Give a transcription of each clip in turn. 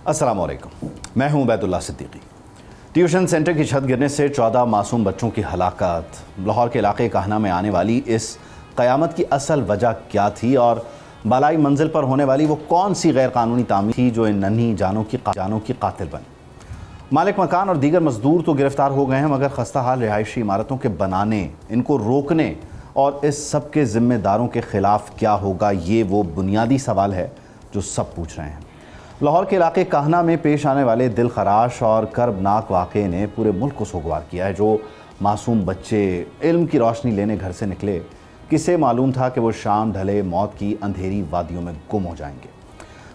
अस्सलाम वालेकुम, मैं हूं बैतुल्लाह सिद्दीकी। ट्यूशन सेंटर की छत गिरने से 14 मासूम बच्चों की हलाकत, लाहौर के इलाके काहना में आने वाली इस क़यामत की असल वजह क्या थी और बालाई मंजिल पर होने वाली वो कौन सी गैर कानूनी तामीर थी जो इन नन्ही जानों की कातिल बनी। मालिक मकान और दीगर मजदूर तो गिरफ्तार हो गए हैं, मगर खस्ता हाल रिहायशी इमारतों के बनाने, इनको रोकने और इस सब के ज़िम्मेदारों के ख़िलाफ़ क्या होगा, ये वो बुनियादी सवाल है जो सब पूछ रहे हैं। लाहौर के इलाके काहना में पेश आने वाले दिल खराश और कर्बनाक वाक़े ने पूरे मुल्क को सोगवार किया है। जो मासूम बच्चे इल्म की रोशनी लेने घर से निकले, किसे मालूम था कि वो शाम ढले मौत की अंधेरी वादियों में गुम हो जाएंगे।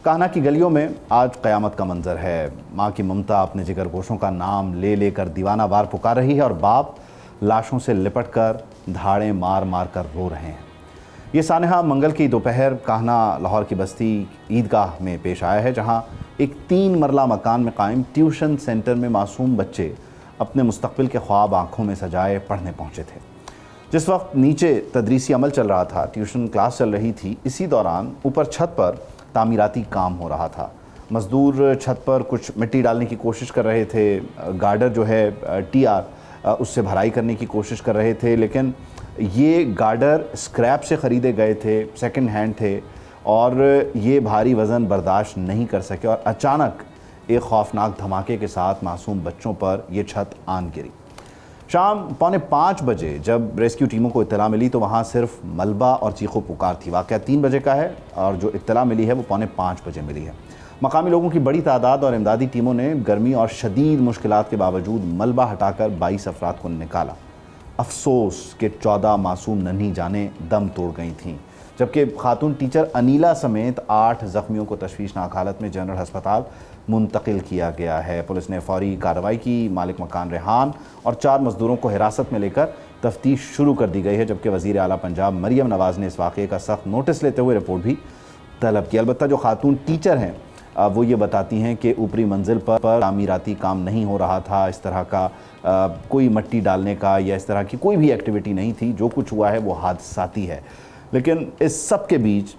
काहना की गलियों में आज क़यामत का मंजर है। माँ की ममता अपने जिगर गोशों का नाम ले लेकर दीवाना वार पुकार रही है और बाप लाशों से लिपट कर धाड़ें मार मार कर रो रहे हैं। ये सानहा मंगल की दोपहर काहना लाहौर की बस्ती ईदगाह में पेश आया है, जहां एक 3 मरला मकान में कायम ट्यूशन सेंटर में मासूम बच्चे अपने मुस्तकबिल के ख्वाब आँखों में सजाए पढ़ने पहुंचे थे। जिस वक्त नीचे तदरीसी अमल चल रहा था, ट्यूशन क्लास चल रही थी, इसी दौरान ऊपर छत पर तामीराती काम हो रहा था। मज़दूर छत पर कुछ मिट्टी डालने की कोशिश कर रहे थे, गार्डर जो है TR उससे भराई करने की कोशिश कर रहे थे, लेकिन ये गार्डर स्क्रैप से ख़रीदे गए थे, सेकंड हैंड थे और ये भारी वज़न बर्दाश्त नहीं कर सके और अचानक एक खौफनाक धमाके के साथ मासूम बच्चों पर यह छत आन गिरी। शाम 4:45 बजे जब रेस्क्यू टीमों को इत्तला मिली तो वहाँ सिर्फ मलबा और चीखो पुकार थी। वाक़या 3 बजे का है और जो इत्तला मिली है वो 4:45 बजे मिली है। मकामी लोगों की बड़ी तादाद और इमदादी टीमों ने गर्मी और शदीद मुश्किलात के बावजूद मलबा हटाकर 22 अफराद को निकाला। अफसोस कि 14 मासूम नन्ही जानें दम तोड़ गई थीं, जबकि खातून टीचर अनीला समेत 8 ज़ख्मियों को तशवीशनाक हालत में जनरल अस्पताल मुंतकिल किया गया है। पुलिस ने फौरी कार्रवाई की। मालिक मकान रेहान और 4 मज़दूरों को हिरासत में लेकर तफ्तीश शुरू कर दी गई है, जबकि वज़ीर आला पंजाब मरियम नवाज़ ने इस वाक़े का सख्त नोटिस लेते हुए रिपोर्ट भी तलब की। अलबत्ता जो खातून टीचर हैं वो ये बताती हैं कि ऊपरी मंजिल पर तामीराती काम नहीं हो रहा था, इस तरह का कोई मट्टी डालने का या इस तरह की कोई भी एक्टिविटी नहीं थी। जो कुछ हुआ है वो हादसाती है। लेकिन इस सब के बीच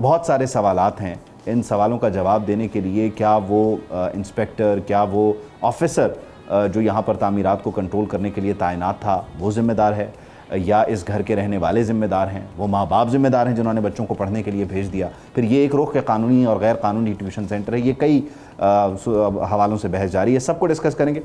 बहुत सारे सवालात हैं। इन सवालों का जवाब देने के लिए क्या वो इंस्पेक्टर, क्या वो ऑफिसर जो यहाँ पर तामीरात को कंट्रोल करने के लिए तैनात था वो ज़िम्मेदार है, या इस घर के रहने वाले ज़िम्मेदार हैं, वो माँ बाप ज़िम्मेदार हैं जिन्होंने बच्चों को पढ़ने के लिए भेज दिया। फिर ये एक रुख के कानूनी और गैर कानूनी ट्यूशन सेंटर है। ये कई हवालों से बहस जारी है, सबको डिस्कस करेंगे।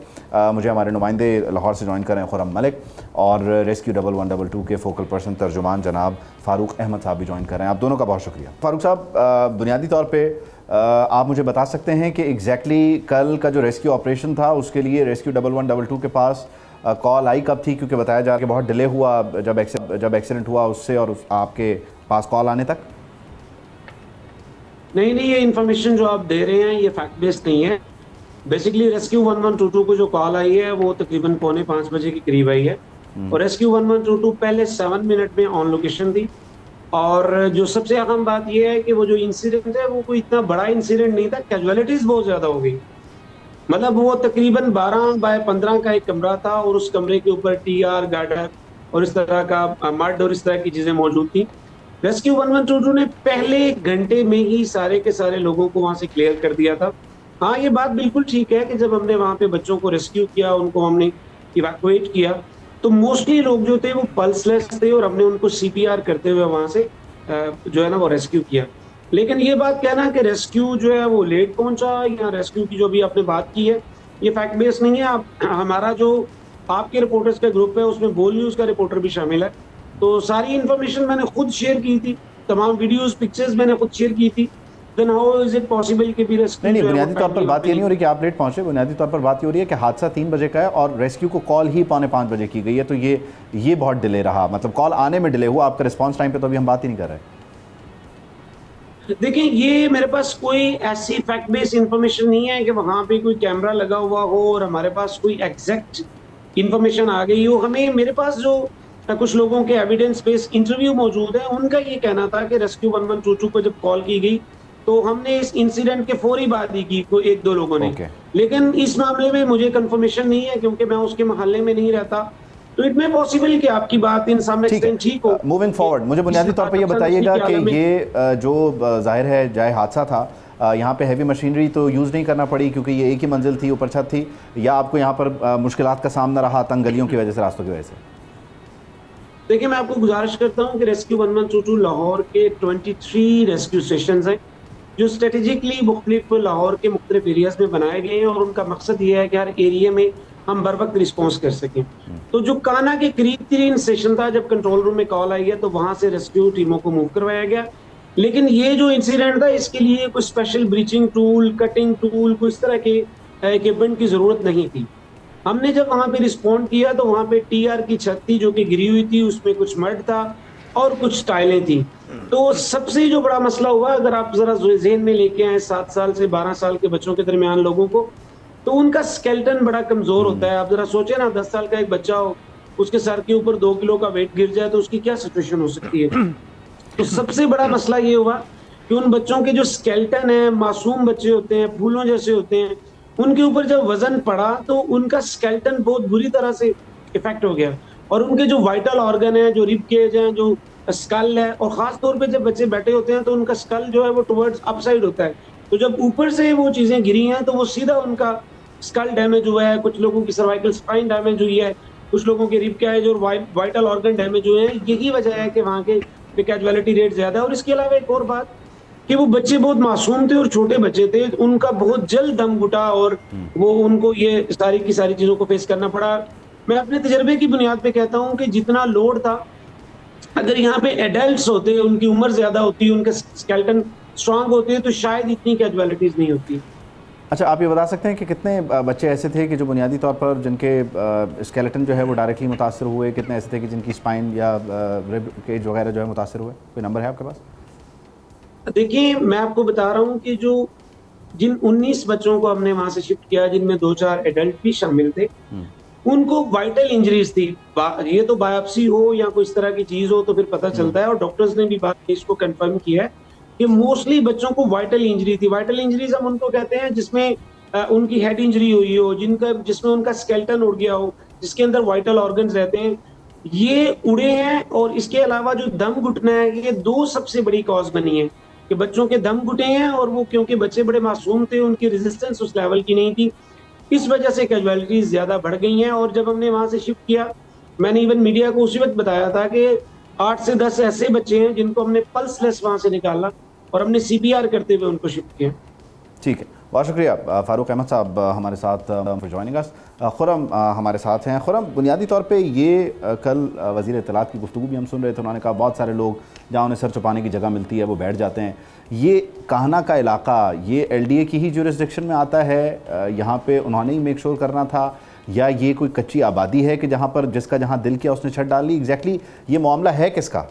मुझे हमारे नुमाइंदे लाहौर से ज्वाइन कर रहे हैं खुर्रम मलिक, और रेस्क्यू 1122 के फोकल पर्सन तर्जुमान जनाब फ़ारूक अहमद साहब भी ज्वाइन कर रहे हैं। आप दोनों का बहुत शुक्रिया। फ़ारूक साहब, बुनियादी तौर पर आप मुझे बता सकते हैं कि एग्जैक्टली कल का जो रेस्क्यू ऑपरेशन था उसके लिए रेस्क्यू 1122 के पास कॉल आई कब थी? क्योंकि बताया जा रहा है कि बहुत डिले हुआ जब एक्सीडेंट हुआ उससे और आपके पास कॉल आने तक। नहीं, ये इन्फॉर्मेशन जो आप दे रहे हैं ये फैक्ट बेस्ड नहीं है। बेसिकली रेस्क्यू 1122 को जो कॉल आई है वो तकरीबन 4:45 बजे के करीब आई है और रेस्क्यू 1122 पहले 7 मिनट में ऑन लोकेशन थी। और जो सबसे अहम बात यह है कि वो जो इंसिडेंट है वो कोई इतना बड़ा इंसिडेंट नहीं था, कैजुअलिटीज बहुत ज्यादा हो गई। मतलब वो तकरीबन 12x15 का एक कमरा था और उस कमरे के ऊपर TR गार्डर और इस तरह का मड और इस तरह की चीजें मौजूद थी। रेस्क्यू 1122 ने पहले घंटे में ही सारे के सारे लोगों को वहां से क्लियर कर दिया था। हाँ, ये बात बिल्कुल ठीक है कि जब हमने वहां पे बच्चों को रेस्क्यू किया, उनको हमने इवैक्यूएट किया, तो मोस्टली लोग जो थे वो पल्सलेस थे और हमने उनको CPR करते हुए वहां से जो है ना वो रेस्क्यू किया। लेकिन ये बात कहना कि रेस्क्यू जो है वो लेट पहुंचा या रेस्क्यू की जो भी आपने बात की है ये फैक्ट बेस नहीं है। हमारा जो आपके रिपोर्टर्स का ग्रुप है उसमें बोल न्यूज़ का रिपोर्टर भी शामिल है, तो सारी इन्फॉर्मेशन मैंने खुद शेयर की थी, तमाम वीडियोस पिक्चर्स मैंने खुद शेयर की थी। Then how is it possible कि भी रेस्क्यू नहीं, बुनियादी तौर पर बात ये नहीं हो रही कि आप लेट पहुंचे। बुनियादी तौर पर बात ये हो रही है कि हादसा 3 बजे का है और रेस्क्यू को कॉल ही 4:45 बजे की गई है, तो ये बहुत डिले रहा। मतलब कॉल आने में डिले हुआ, आपका रिस्पॉन्स टाइम पे तो अभी हम बात ही नहीं कर रहे। देखिए, ये मेरे पास कोई ऐसी फैक्ट बेस्ड इंफॉर्मेशन नहीं है कि वहां पे कोई कैमरा लगा हुआ हो और हमारे पास कोई एग्जैक्ट इंफॉर्मेशन आ गई हो। हमें मेरे पास जो कुछ लोगों के एविडेंस बेस्ड इंटरव्यू मौजूद है, उनका ये कहना था कि रेस्क्यू 1122 को जब कॉल की गई तो हमने इस इंसिडेंट के फौरी बाद ही की, कोई 1-2 लोगों ने। लेकिन इस मामले में मुझे कंफर्मेशन नहीं है क्योंकि मैं उसके मोहल्ले में नहीं रहता, तो इट में पॉसिबल कि आपकी बात इन सम एक्सटेंट ठीक हो। मूविंग फॉरवर्ड, मुझे बुनियादी तौर पर ये बताइएगा कि ये जो जाहिर है जाए हादसा था, यहाँ पे हैवी मशीनरी तो यूज़ नहीं करना पड़ी क्योंकि ये एक ही मंजिल थी, ऊपर छत थी, या आपको यहाँ पर मुश्किलात का सामना रहा तंग गलियों की वजह से, रास्तों की वजह से? देखिए, मैं आपको गुजारिश करता हूँ कि रेस्क्यू 1122 लाहौर के 23 रेस्क्यू स्टेशन हैं जो स्ट्रेटेजिकली मुख्तलिफ लाहौर के मुख्तलिफ एरियाज में बनाए गए हैं, और उनका मकसद ये है कि हर एरिया में हम बर वक्त रिस्पॉन्स कर सकें। तो जो काना के करीब तरीन स्टेशन था, जब कंट्रोल रूम में कॉल आई है तो वहां से रेस्क्यू टीमों को मूव करवाया गया। लेकिन ये जो इंसिडेंट था, इसके लिए कोई special breaching tool, cutting tool, कोई इस तरह के इक्विपमेंट की जरूरत नहीं थी। हमने जब वहां पे रिस्पॉन्ड किया तो वहां पे टीआर की छत थी जो कि गिरी हुई थी, उसमें कुछ मड था और कुछ टाइलें थी। तो सबसे जो बड़ा मसला हुआ, अगर आप जरा ज़हन में लेके आए 7 साल से 12 साल के बच्चों के दरमियान लोगों को, तो उनका स्केलेटन बड़ा कमजोर होता है। आप जरा सोचे ना, 10 साल का एक बच्चा हो, उसके सर के ऊपर 2 किलो का वेट गिर जाए तो उसकी क्या सिचुएशन हो सकती है। तो सबसे बड़ा मसला ये हुआ कि उन बच्चों के जो स्केलेटन है, मासूम बच्चे होते हैं, फूलों जैसे होते हैं, उनके ऊपर जब वजन पड़ा तो उनका स्केलेटन बहुत बुरी तरह से इफेक्ट हो गया, और उनके जो वाइटल ऑर्गन है, जो रिब केज है, जो स्कल है, और खास तौर पे जब बच्चे बैठे होते हैं तो उनका स्कल जो है वो टुवर्ड्स अपसाइड होता है। तो जब ऊपर से वो चीजें गिरी हैं तो वो सीधा उनका स्कल डैमेज हुआ है, कुछ लोगों की सर्वाइकल स्पाइन डैमेज हुई है, कुछ लोगों के रिब केज और वाइटल ऑर्गन डैमेज हुए हैं। यही वजह है कि वहाँ के कैजुअलिटी रेट ज्यादा है। और इसके अलावा एक और बात कि वो बच्चे बहुत मासूम थे और छोटे बच्चे थे, उनका बहुत जल्द दम घुटा और वो उनको ये सारी की सारी चीजों को फेस करना पड़ा। मैं अपने तजर्बे की बुनियाद पे कहता हूँ कि जितना लोड था, अगर यहाँ पे एडल्ट्स होते, उनकी उम्र ज्यादा होती, उनके स्केलेटन स्ट्रांग होते, तो शायद इतनी कैजुअलिटीज नहीं होती। अच्छा, आप ये बता सकते हैं कि कितने बच्चे ऐसे थे कि जो बुनियादी तौर पर जिनके स्केलेटन जो है वो डायरेक्टली मुतासर हुए, कितने ऐसे थे कि जिनकी स्पाइन या रिब केज वगैरह जो है मुतासर हुए? कोई नंबर है आपके पास? देखिए, मैं आपको बता रहा हूँ कि जिन 19 बच्चों को हमने वहां से शिफ्ट किया, जिनमें 2-4 एडल्ट भी शामिल थे, उनको वाइटल इंजरीज थी। ये तो बायोप्सी हो या कोई इस तरह की चीज हो तो फिर पता चलता है, और डॉक्टर्स ने भी बात इसको कंफर्म किया है कि मोस्टली बच्चों को वाइटल इंजरी थी। वाइटल इंजरीज हम उनको कहते हैं जिसमें उनकी हेड इंजरी हुई हो, जिसमें उनका स्केलेटन उड़ गया हो, जिसके अंदर वाइटल ऑर्गन्स रहते हैं, ये उड़े हैं। और इसके अलावा जो दम घुटना है, ये 2 सबसे बड़ी कॉज बनी है कि बच्चों के दम घुटे हैं, और वो क्योंकि बच्चे बड़े मासूम थे, उनकी रेजिस्टेंस उस लेवल की नहीं थी, इस वजह से कैजुअलिटीज ज्यादा बढ़ गई हैं। और जब हमने वहां से शिफ्ट किया, मैंने इवन मीडिया को उसी वक्त बताया था कि 8 से 10 ऐसे बच्चे हैं जिनको हमने पल्सलेस वहां से निकाला और हमने सीपीआर करते हुए उनको शिफ्ट किया। ठीक है, बहुत शुक्रिया फ़ारूक अहमद साहब हमारे साथ फॉर जॉइनिंग अस। खुरम हमारे साथ हैं। खुरम, बुनियादी तौर पे ये कल वज़ीर इत्तलात की गुफ्तगू भी हम सुन रहे थे, उन्होंने कहा बहुत सारे लोग जहाँ उन्हें सर छुपाने की जगह मिलती है वो बैठ जाते हैं। ये काहना का इलाका ये एलडीए की ही जुरिस्डिक्शन में आता है, यहाँ पे उन्होंने ही मेक श्योर करना था, या ये कोई कच्ची आबादी है कि जहाँ पर जिसका जहाँ दिल किया उसने छत डाल ली? एग्जैक्टली ये मामला है किसका?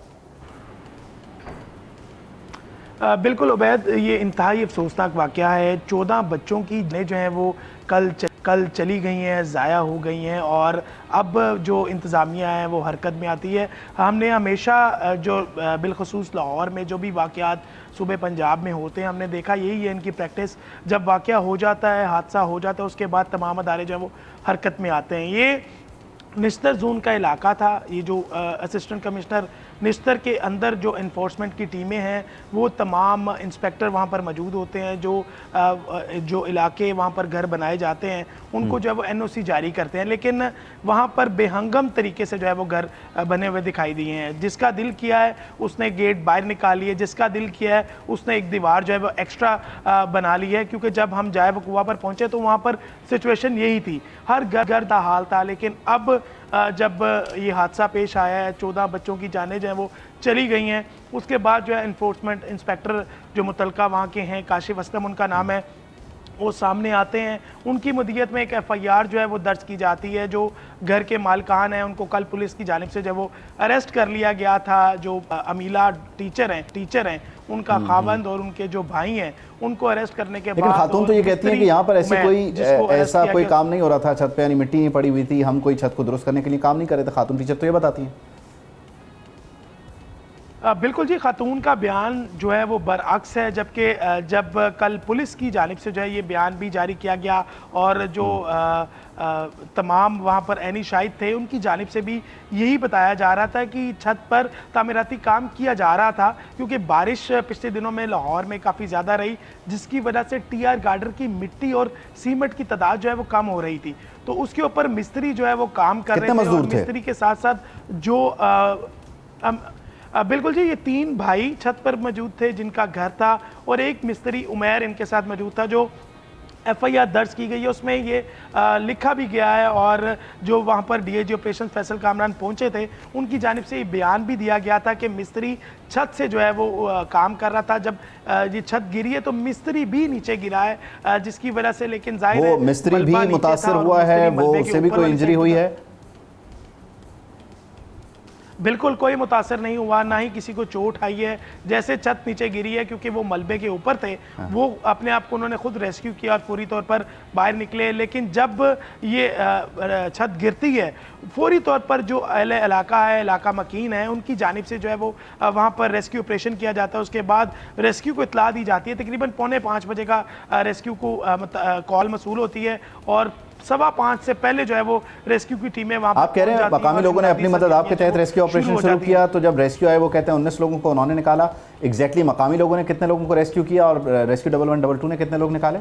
बिल्कुल उबैद, ये इंतहाई अफसोसनाक वाक़या है। 14 बच्चों की जानें जो हैं वो कल चली गई हैं, ज़ाया हो गई हैं, और अब जो इंतज़ामिया है वो हरकत में आती है। हमने हमेशा जो बिलखसूस लाहौर में जो भी वाक़यात सूबे पंजाब में होते हैं, हमने देखा यही है इनकी प्रैक्टिस। जब वाक़या हो जाता है, हादसा हो जाता है, उसके बाद तमाम अदारे जो है वो हरकत में आते हैं। ये निस्तर जोन का इलाका था। ये जो असिस्टेंट कमिश्नर निस्तर के अंदर जो इन्फोर्समेंट की टीमें हैं, वो तमाम इंस्पेक्टर वहाँ पर मौजूद होते हैं। जो इलाके वहाँ पर घर बनाए जाते हैं उनको जो है वो एनओसी जारी करते हैं, लेकिन वहाँ पर बेहंगम तरीके से जो है वो घर बने हुए दिखाई दिए हैं। जिसका दिल किया है उसने गेट बाहर निकाल लिए, जिसका दिल किया है उसने एक दीवार जो है वो एक्स्ट्रा बना ली है, क्योंकि जब हम जाए वहाँ पर पहुँचे तो वहाँ पर सिचुएशन यही थी, हर घर का हाल था। लेकिन अब जब ये हादसा पेश आया है, 14 बच्चों की जानें जो हैं वो चली गई हैं, उसके बाद जो है इन्फोर्समेंट इंस्पेक्टर जो मुतलका वहाँ के हैं, काशिफ असलम उनका नाम है, वो सामने आते हैं। उनकी मदीयत में एक एफआईआर जो है वो दर्ज की जाती है। जो घर के मालिकान हैं उनको कल पुलिस की जानिब से जो वो अरेस्ट कर लिया गया था। जो अमीला टीचर हैं उनका खावंद और उनके जो भाई हैं उनको अरेस्ट करने के बाद, लेकिन खातून तो ये कहती हैं कि यहाँ पर ऐसा कोई काम नहीं हो रहा था, छत पे यानी मिट्टी नहीं पड़ी हुई थी, हम कोई छत को दुरुस्त करने के लिए काम नहीं कर रहे थे। खातून टीचर तो ये बताती हैं। बिल्कुल जी, खातून का बयान जो है वो बरअक्स है, जबकि जब कल पुलिस की जानिब से जो है ये बयान भी जारी किया गया और जो तमाम वहाँ पर ऐनी शाहिद थे उनकी जानिब से भी यही बताया जा रहा था कि छत पर तामीराती काम किया जा रहा था, क्योंकि बारिश पिछले दिनों में लाहौर में काफ़ी ज़्यादा रही, जिसकी वजह से टीआर गार्डर की मिट्टी और सीमेंट की तादाद जो है वो कम हो रही थी। तो उसके ऊपर मिस्त्री जो है वो काम कर रहे थे और मिस्त्री के साथ साथ जो बिल्कुल जी, ये 3 भाई छत पर मौजूद थे जिनका घर था और एक मिस्त्री उमैर इनके साथ मौजूद था। जो एफआईआर दर्ज की गई है उसमें ये लिखा भी गया है और जो वहाँ पर डीआईजी ऑपरेशन फैसल कामरान पहुँचे थे उनकी जानिब से ये बयान भी दिया गया था कि मिस्त्री छत से जो है वो काम कर रहा था। जब ये छत गिरी है तो मिस्त्री भी नीचे गिरा है, जिसकी वजह से, लेकिन जाहिर है मिस्त्री भी मुतासर हुआ है, वो उससे भी कोई इंजरी हुई है? बिल्कुल कोई मुतासर नहीं हुआ, ना ही किसी को चोट आई है। जैसे छत नीचे गिरी है, क्योंकि वो मलबे के ऊपर थे, वो अपने आप को उन्होंने खुद रेस्क्यू किया और पूरी तौर पर बाहर निकले। लेकिन जब ये छत गिरती है, फौरी तौर पर जो अहले इलाका है, इलाका मकीन है, उनकी जानिब से जो है वो वहाँ पर रेस्क्यू ऑपरेशन किया जाता है। उसके बाद रेस्क्यू को इत्तला दी जाती है। तकरीबन 4:45 बजे का रेस्क्यू को कॉल मसूल होती है और 5:15 से पहले जो है वो रेस्क्यू की टीमें वहाँ पर आप कह रहे हैं मकामी लोगों ने अपनी मदद आपके तहत रेस्क्यू ऑपरेशन शुरू किया, तो जब रेस्क्यू आए वो कहते हैं 19 लोगों को उन्होंने निकाला। एग्जैक्टली मकामी लोगों ने कितने लोगों को रेस्क्यू किया और रेस्क्यू 112 ने कितने लोग निकाले?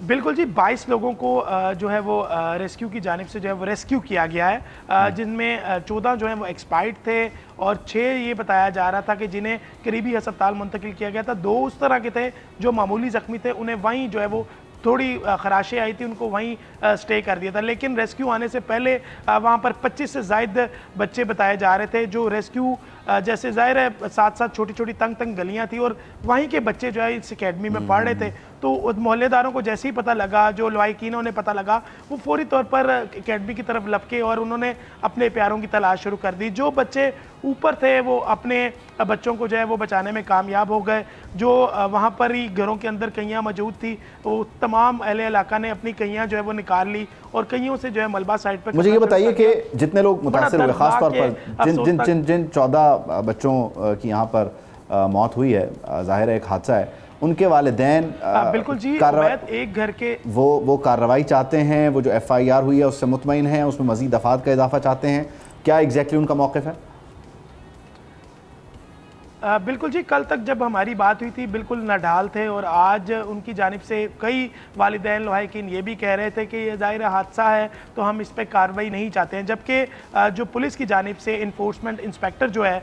बिल्कुल जी, 22 लोगों को जो है वो रेस्क्यू की जानिब से जो है वो रेस्क्यू किया गया है, जिनमें 14 जो है वो एक्सपायर्ड थे और 6 ये बताया जा रहा था कि जिन्हें करीबी अस्पताल मुंतकिल किया गया था। 2 उस तरह के थे जो मामूली ज़ख्मी थे, उन्हें वहीं जो है वो थोड़ी खराशें आई थी, उनको वहीं स्टे कर दिया था। लेकिन रेस्क्यू आने से पहले वहाँ पर 25 से ज़ायद बच्चे बताए जा रहे थे जो रेस्क्यू, जैसे ज़ाहिर है साथ साथ छोटी छोटी तंग गलियाँ थी और वहीं के बच्चे जो है इस अकेडमी में पढ़ रहे थे। तो मोहल्लेदारों को जैसे ही पता लगा, जो लवाकिनों ने पता लगा, वो फौरी तौर पर अकेडमी की तरफ लपके और उन्होंने अपने प्यारों की तलाश शुरू कर दी। जो बच्चे ऊपर थे वो अपने बच्चों को जो है वो बचाने में कामयाब हो गए। जो वहाँ पर ही घरों के अंदर कहियाँ मौजूद थी, वो तमाम अहले इलाका ने अपनी कहियाँ जो है वो निकाल ली और कहियों से जो है मलबा साइड पर। मुझे ये बताइए कि जितने लोग मुतासिर हुए, खासतौर पर जिन 14 बच्चों की यहाँ पर मौत हुई है, ज़ाहिर है एक हादसा है, उनके वालिदैन बिल्कुल जी, एक घर के वो कार्रवाई चाहते हैं, वो जो एफआईआर हुई है उससे मुतमईन हैं, उसमें मज़ीद दफ़ात का इजाफा चाहते हैं, क्या एग्जैक्टली उनका मौक़िफ़ है? बिल्कुल जी, कल तक जब हमारी बात हुई थी बिल्कुल नडाल थे और आज उनकी जानिब से कई वालिदैन लवाहिकीन ये भी कह रहे थे कि ये ज़ाहिर हादसा है तो हम इस पर कार्रवाई नहीं चाहते हैं। जबकि जो पुलिस की जानिब से इन्फोर्समेंट इंस्पेक्टर जो है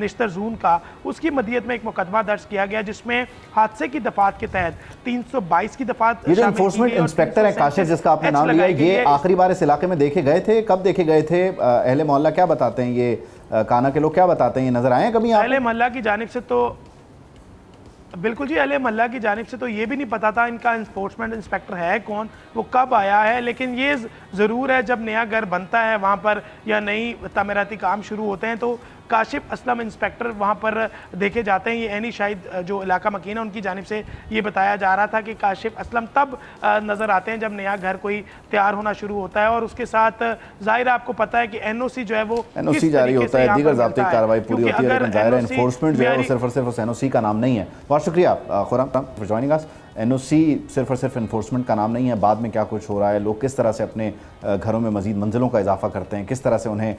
निश्तर जून का, उसकी मदीयत में एक मुकदमा दर्ज किया गया जिसमें हादसे की दफात के तहत 322 की दफात। ये जो इन्फोर्समेंट इंस्पेक्टर है काशिफ, जिसका आपने नाम लिया, ये आखिरी बार इस इलाके में देखे गए थे, कब देखे गए थे? अहले मोहल्ला क्या बताते हैं, ये काना के लोग क्या बताते हैं, ये नजर आए हैं कभी? अहले मोहल्ला की जानिब से तो बिल्कुल जी, अहले मोहल्ला की जानिब से तो ये भी नहीं पता था इनका इन्फोर्समेंट इंस्पेक्टर है कौन, वो कब आया है। लेकिन ये ज़रूर है जब नया घर बनता है वहाँ पर या नई तामीराती काम शुरू होते हैं तो काशिफ असलम इंस्पेक्टर वहाँ पर देखे जाते हैं। ये ऐनी शाहिद जो इलाका मकीन है उनकी जानिब से ये बताया जा रहा था कि काशिफ असलम तब नज़र आते हैं जब नया घर कोई तैयार होना शुरू होता है और उसके साथ ज़ाहिर आपको पता है कि एनओसी जो है वो एनओसी जारी होता है, दीगर ज़ाब्ते की कार्रवाई पूरी होती है, लेकिन ज़ाहिर है एनफोर्समेंट जो है वो सिर्फ और सिर्फ उस एनओसी का नाम नहीं है। बहुत शुक्रिया Khurram for joining us. NOC सिर्फ और सिर्फ इन्फोर्समेंट का नाम नहीं है, बाद में क्या कुछ हो रहा है, लोग किस तरह से अपने घरों में मज़ीद मंजिलों का इजाफा करते हैं, किस तरह से उन्हें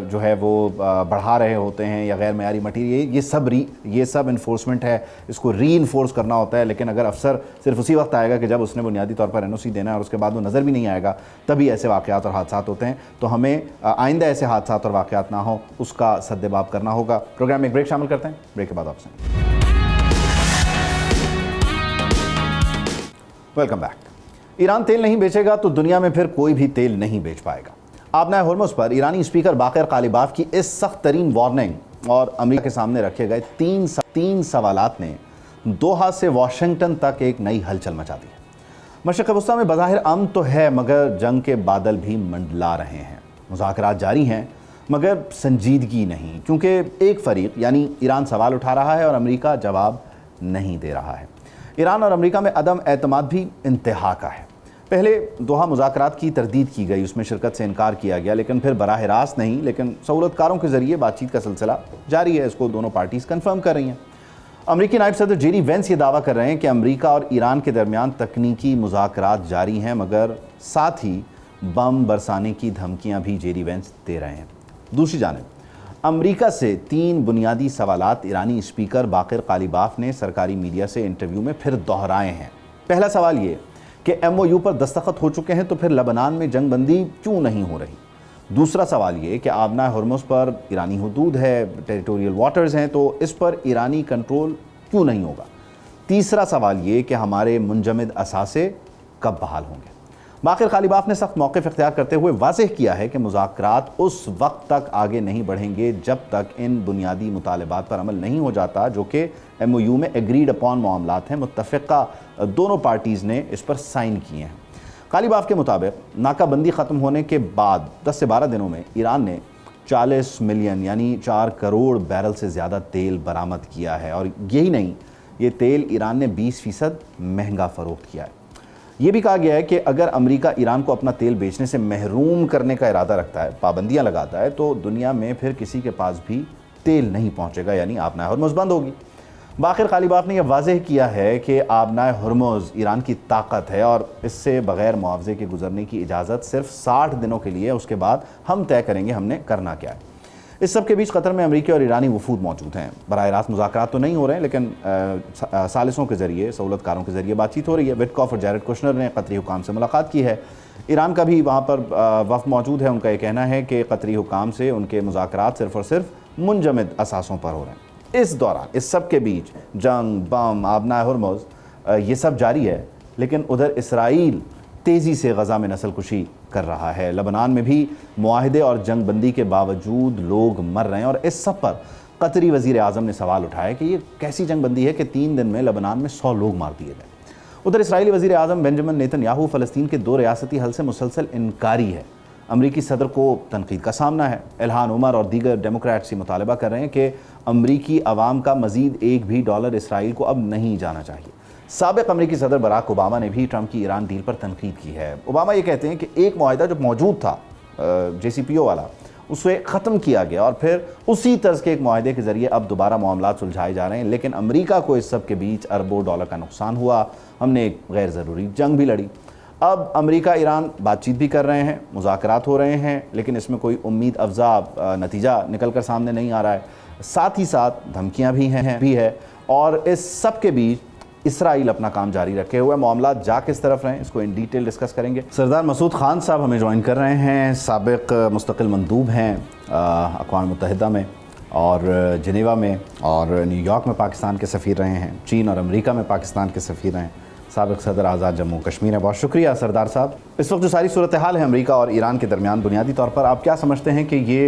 जो है वो बढ़ा रहे होते हैं या गैर मयारी मटीरियल, ये सब इन्फोर्समेंट है, इसको री इन्फोर्स करना होता है। लेकिन अगर अफसर सिर्फ उसी वक्त आएगा कि जब उसने बुनियादी तौर पर एनओसी देना है और उसके बाद वो नज़र भी नहीं आएगा, तभी ऐसे वाक़यात और हादसात होते हैं। तो हमें आइंदा ऐसे हादसात और वाक़यात ना हो, उसका सद्देबाब करना होगा। प्रोग्राम में एक ब्रेक शामिल करते हैं, ब्रेक के बाद आपसे। Welcome back. ईरान तेल नहीं बेचेगा तो दुनिया में फिर कोई भी तेल नहीं बेच पाएगा। आबनाए होर्मुज़ पर ईरानी स्पीकर बाक़िर कालिबाफ की इस सख्त तरीन वार्निंग और अमेरिका के सामने रखे गए तीन सवालात ने दोहा से वाशिंगटन तक एक नई हलचल मचा दी। मशरिक़ वस्ता में बज़ाहिर अमन तो है, मगर जंग के बादल भी मंडला रहे हैं। मुज़ाकरात जारी हैं मगर संजीदगी नहीं, क्योंकि एक फ़रीक यानी ईरान सवाल उठा रहा है और अमेरिका जवाब नहीं दे रहा है। ईरान और अमेरिका में अदम एतमाद भी इंतहा का है। पहले दोहा मुज़ाकरात की तरदीद की गई, उसमें शिरकत से इनकार किया गया, लेकिन फिर बराह रास्त नहीं लेकिन सहूलतकारों के ज़रिए बातचीत का सिलसिला जारी है। इसको दोनों पार्टीज़ कन्फर्म कर रही हैं। अमरीकी नायब सदर जेडी वेंस ये दावा कर रहे हैं कि अमरीका और ईरान के दरमियान तकनीकी मुज़ाकरात जारी हैं, मगर साथ ही बम बरसाने की धमकियाँ भी जेडी वेंस दे रहे हैं। दूसरी जानिब अमरीका से 3 बुनियादी सवालात ईरानी स्पीकर बाक़िर कालिबाफ ने सरकारी मीडिया से इंटरव्यू में फिर दोहराए हैं। पहला सवाल ये कि MOU पर दस्तखत हो चुके हैं तो फिर लबनान में जंगबंदी क्यों नहीं हो रही। दूसरा सवाल ये कि आबना हुर्मुज़ पर ईरानी हुदूद है, टेरिटोरियल वाटर्स हैं, तो इस पर ईरानी कंट्रोल क्यों नहीं होगा। तीसरा सवाल ये कि हमारे मुंजमद असासे कब बहाल होंगे। बाक़िर कालिबाफ ने सख्त मौक़िफ़ इख्तियार करते हुए वाज़ेह किया है कि मुज़ाकरात उस वक्त तक आगे नहीं बढ़ेंगे जब तक इन बुनियादी मुतालबात पर अमल नहीं हो जाता जो कि MOU में एग्रीड अपॉन मामलात हैं, मुत्तफ़िक़ा दोनों पार्टीज़ ने इस पर साइन किए हैं। कालिबाफ के मुताबिक नाकाबंदी ख़त्म होने के बाद 10 से 12 दिनों में ईरान ने 40 मिलियन यानी 4 करोड़ बैरल से ज़्यादा तेल बरामद किया है, और यही नहीं, ये तेल ईरान ने 20% महंगा फ़रोख्त किया है। ये भी कहा गया है कि अगर अमेरिका ईरान को अपना तेल बेचने से महरूम करने का इरादा रखता है, पाबंदियां लगाता है, तो दुनिया में फिर किसी के पास भी तेल नहीं पहुंचेगा, यानी आबनाए हुर्मुज़ बंद होगी। बाक़िर कालिबाफ ने यह वाज़ेह किया है कि आबनाए हुर्मुज़ ईरान की ताकत है और इससे बग़ैर मुआवजे के गुजरने की इजाज़त सिर्फ 60 दिनों के लिए, उसके बाद हम तय करेंगे हमने करना क्या है। इस सब के बीच कतर में अमरीकी और ईरानी वफूद मौजूद हैं। बराह रास्त मुज़ाकरात तो नहीं हो रहे हैं, लेकिन सालिसों के ज़रिए, सहूलतकारों के ज़रिए बातचीत हो रही है। विटकॉफ और जैरेड कुशनर ने कतरी हुकाम से मुलाकात की है। ईरान का भी वहाँ पर वफ़द मौजूद है। उनका ये कहना है कि कतरी हुकाम से उनके मुज़ाकरात सिर्फ़ और सिर्फ मुंजमद असासों पर हो रहे हैं। इस दौरान इस सब के बीच जंग, बम, आबनाए हुर्मुज़ ये सब जारी है, लेकिन उधर इसराइल तेज़ी से गज़ा में नस्लकुशी कर रहा है। लबनान में भी मुआहदे और जंग बंदी के बावजूद लोग मर रहे हैं, और इस सब पर कतरी वज़ीर आज़म ने सवाल उठाया कि ये कैसी जंग बंदी है कि 3 दिन में लबनान में 100 लोग मार दिए गए। उधर इसराइली वज़ीर आज़म बेंजामिन नेतन्याहू फ़लस्तीन के 2 रियासती हल से मुसलसल इनकारी है। अमरीकी सदर को तनकीद का सामना है। इल्हान उमर और दीगर डेमोक्रेट्स ये मुतालबा कर रहे हैं कि अमरीकी अवाम का मज़ीद एक भी डॉलर इसराइल को अब नहीं जाना चाहिए। साबिक़ अमरीकी सदर बराक ओबामा ने भी ट्रंप की ईरान डील पर तनकीद की है। ओबामा ये कहते हैं कि एक मुआहदा जो मौजूद था JCPO वाला, उसे ख़त्म किया गया और फिर उसी तर्ज के एक मुआहदे के ज़रिए अब दोबारा मामलात सुलझाए जा रहे हैं, लेकिन अमरीका को इस सब के बीच अरबों डॉलर का नुकसान हुआ। हमने एक गैर ज़रूरी जंग भी लड़ी। अब अमरीका ईरान बातचीत भी कर रहे हैं, मुज़ाकरात हो रहे हैं, लेकिन इसमें कोई उम्मीद अफजा नतीजा निकल कर सामने नहीं आ रहा है। साथ ही साथ धमकियाँ भी हैं और इस सब के बीच इसराइल अपना काम जारी रखे हुए। मामला जा किस तरफ रहे, इसको इन डिटेल डिस्कस करेंगे। सरदार मसूद खान साहब हमें ज्वाइन कर रहे हैं। साबिक़ मुस्तकिल मंदूब हैं अक़वाम मुत्तहिदा में और जिनेवा में, और न्यूयॉर्क में पाकिस्तान के सफ़ीर रहे हैं। चीन और अमेरिका में पाकिस्तान के सफ़ीर हैं। साबिक़ सदर आज़ाद जम्मू कश्मीर है। बहुत शुक्रिया सरदार साहब। इस वक्त जो सारी सूरत हाल है अमेरिका और ईरान के दरमियान, बुनियादी तौर पर आप क्या समझते हैं कि ये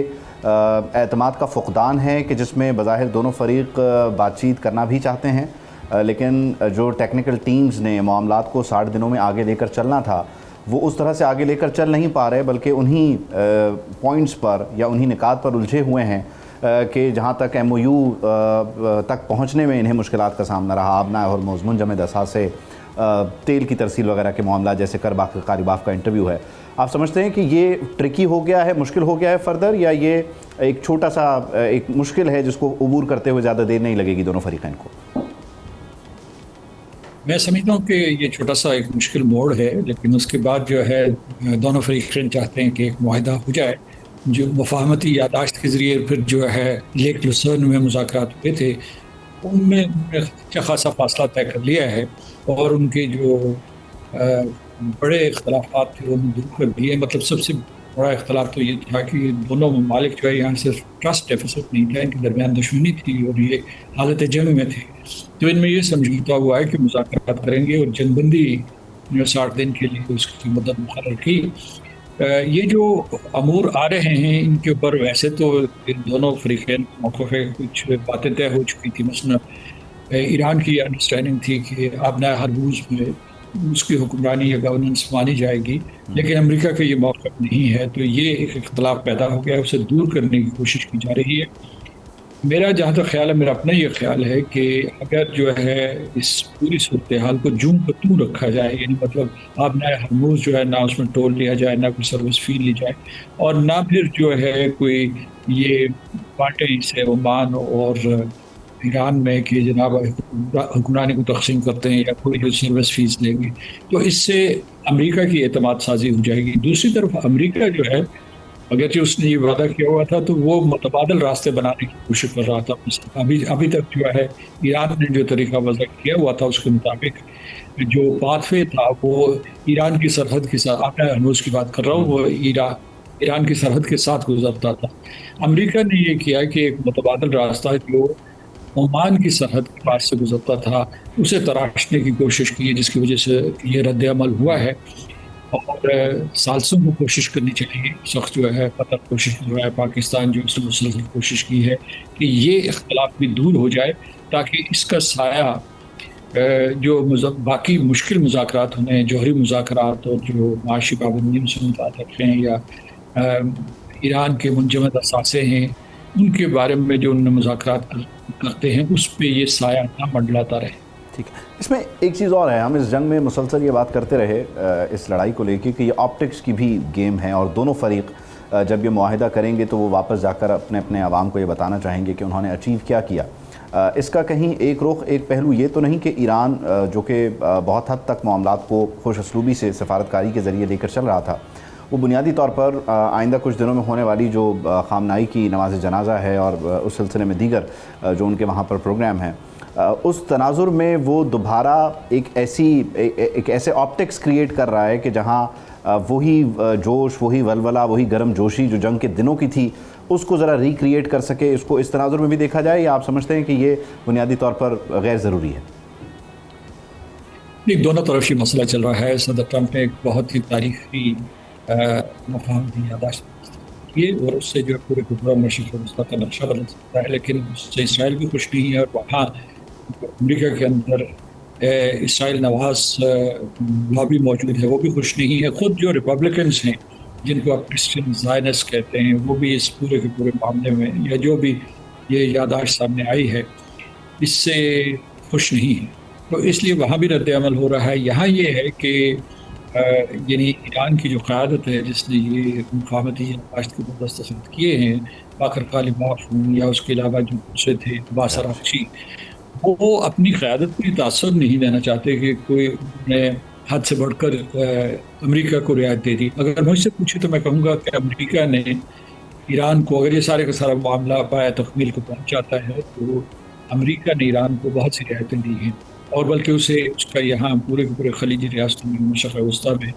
एतमाद का फ़ुक़दान है कि जिसमें बज़ाहिर दोनों फ़रीक बातचीत करना भी चाहते हैं, लेकिन जो टेक्निकल टीम्स ने मामलात को 60 दिनों में आगे लेकर चलना था वो उस तरह से आगे लेकर चल नहीं पा रहे, बल्कि उन्हीं पॉइंट्स पर या उन्हीं निकात पर उलझे हुए हैं कि जहाँ तक MOU तक पहुँचने में इन्हें मुश्किलात का सामना रहा। आबनाए हुर्मुज़, मुंजमद असासे, तेल की तरसील वगैरह के मामला जैसे कर बाक़िर कालिबाफ का इंटरव्यू है। आप समझते हैं कि ये ट्रिकी हो गया है, मुश्किल हो गया है फर्दर, या ये एक छोटा सा एक मुश्किल है जिसको अबूर करते हुए ज़्यादा देर नहीं लगेगी दोनों फरीक़ैन को? मैं समझता हूँ कि ये छोटा सा एक मुश्किल मोड़ है, लेकिन उसके बाद जो है दोनों फरीक़ैन चाहते हैं कि एक मुआहदा हो जाए। जो मुफाहमती यादाश्त के ज़रिए फिर जो है लेक लुसर्न में मुज़ाकरात हुए थे, उनमें अच्छा खासा फासला तय कर लिया है और उनके जो बड़े इख्तलाफात थे वो दूर कर दिए। मतलब सबसे बड़ा इख्तलाफ तो ये था कि दोनों ममालिक जो है यहाँ सिर्फ ट्रस्ट डेफिसिट नहीं था, इनके दरमियान दुश्मनी थी और ये हालत जंग में थे। तो इनमें ये समझौता हुआ है कि मुज़ाकरात करेंगे और जंगबंदी जो 60 दिन के लिए उसकी मदद मुकर्रर की। ये जो अमूर आ रहे हैं इनके ऊपर वैसे तो इन दोनों फरीक़ैन के मौक़िफ़ पे कुछ बातें तय हो चुकी थी। मसलन ईरान की अंडरस्टैंडिंग थी कि आबनाए हुर्मुज़ में उसकी हुक्मरानी या गवर्नेंस मानी जाएगी, लेकिन अमेरिका का ये मौक़िफ़ नहीं है। तो ये एक इख्तलाफ पैदा हो गया है, उसे दूर करने की कोशिश की जा रही है। मेरा जहाँ तक ख्याल है, मेरा अपना ये ख्याल है कि अगर जो है इस पूरी सूरत हाल को जूं को तू रखा जाए, यानी मतलब आप ना हरमूज जो है ना उसमें टोल लिया जाए, ना कोई सर्विस फी ली जाए, और ना फिर जो है कोई ये बांटे इसे ओमान और ईरान में कि जनाब हुक्मरानी को तकसीम करते हैं या कोई जो सर्विस फीस लेंगे, तो इससे अमेरिका की एतमाद साजी हो जाएगी। दूसरी तरफ अमेरिका जो है, अगरचे उसने ये वादा किया हुआ था तो वो मुतबादल रास्ते बनाने की कोशिश कर रहा था। अभी अभी तक जो है ईरान ने जो तरीका वज़ा किया हुआ था उसके मुताबिक जो पाथवे था वो ईरान की सरहद के साथ, आपने हरमुज़ की बात कर रहा हूँ, वो ईरान की सरहद के साथ गुजरता था। अमेरिका ने ये किया कि एक मुतबादल रास्ता जो ओमान की सरहद के पास से गुजरता था उसे तराशने की कोशिश की है, जिसकी वजह से ये रद्द अमल हुआ है। और सालसों को कोशिश करनी चाहिए, सख्त जो है कतर कोशिश कर रहा है, पाकिस्तान जो इसने मुसलसल कोशिश की है कि ये इख्तलाफ भी दूर हो जाए, ताकि इसका साया जो बाकी मुश्किल मुज़ाकरात होने, जौहरी मुज़ाकरात और जो माशी पाबंदियों से मुताल्लिक़ हैं या ईरान के मुंजमद असासे हैं, उनके बारे में जो उन्होंने मुज़ाकरात करते हैं उस पर ये साया ना मंडलाता रहे। ठीक है, इसमें एक चीज़ और है, हम इस जंग में मुसलसल ये बात करते रहे इस लड़ाई को लेके कि ये ऑप्टिक्स की भी गेम है और दोनों फरीक जब ये मुआहिदा करेंगे तो वो वापस जाकर अपने अपने आवाम को ये बताना चाहेंगे कि उन्होंने अचीव क्या किया। इसका कहीं एक रुख, एक पहलू ये तो नहीं कि ईरान जो कि बहुत हद तक मामलात को खुश असलूबी से सफारतकारी के ज़रिए लेकर चल रहा था, वो बुनियादी तौर पर आइंदा कुछ दिनों में होने वाली जो खामनाई की नमाज जनाजा है और उस सिलसिले में दीगर जो उनके वहाँ पर प्रोग्राम हैं, उस तनाजुर में वो दोबारा एक ऐसे ऑप्टिक्स क्रिएट कर रहा है कि जहाँ वही जोश, वही वलवला, वही गर्म जोशी जो जंग के दिनों की थी उसको ज़रा रिक्रिएट कर सके। इसको इस तनाजुर में भी देखा जाए या आप समझते हैं कि ये बुनियादी तौर पर गैर ज़रूरी है? नहीं, दोनों तरफ ही मसला चल रहा है। सदर ट्रंप ने एक बहुत ही तारीखी मकाम की यादाश्त की और उससे जो पूरे पूरा मशरक़ वस्ती का नक्शा बदल सकता है, लेकिन उससे इसराइल भी खुश नहीं है और वहाँ अमेरिका के अंदर इसराइल नवाज लॉबी मौजूद है, वो भी खुश नहीं है। ख़ुद जो रिपब्लिकन्स हैं जिनको आप क्रिश्चियन ज़ायनिस्ट कहते हैं, वो भी इस पूरे के पूरे मामले में या जो भी ये यादाश्त सामने आई है इससे खुश नहीं है, तो इसलिए वहाँ भी रद्द अमल हो रहा है। यहाँ ये है कि यानी ईरान की जो क़यादत है जिसने ये मुक़ावमती यादाश्त के दस्तखत किए हैं, बाकर कालिमाफ या उसके अलावा जो दूसरे थे बासर आखशी, वो अपनी क़यादत पर तासुर नहीं देना चाहते कि कोई ने हद से बढ़कर अमेरिका को रियायत दे दी। अगर मुझसे पूछे तो मैं कहूँगा कि अमेरिका ने ईरान को, अगर ये सारे का सारा मामला पाया तकमील को पहुँच जाता है, तो अमेरिका ने ईरान को बहुत सी रियायतें दी हैं और बल्कि उसे उसका यहाँ पूरे के पूरे खलीजी रियासतों में, मशरक़ वस्ती में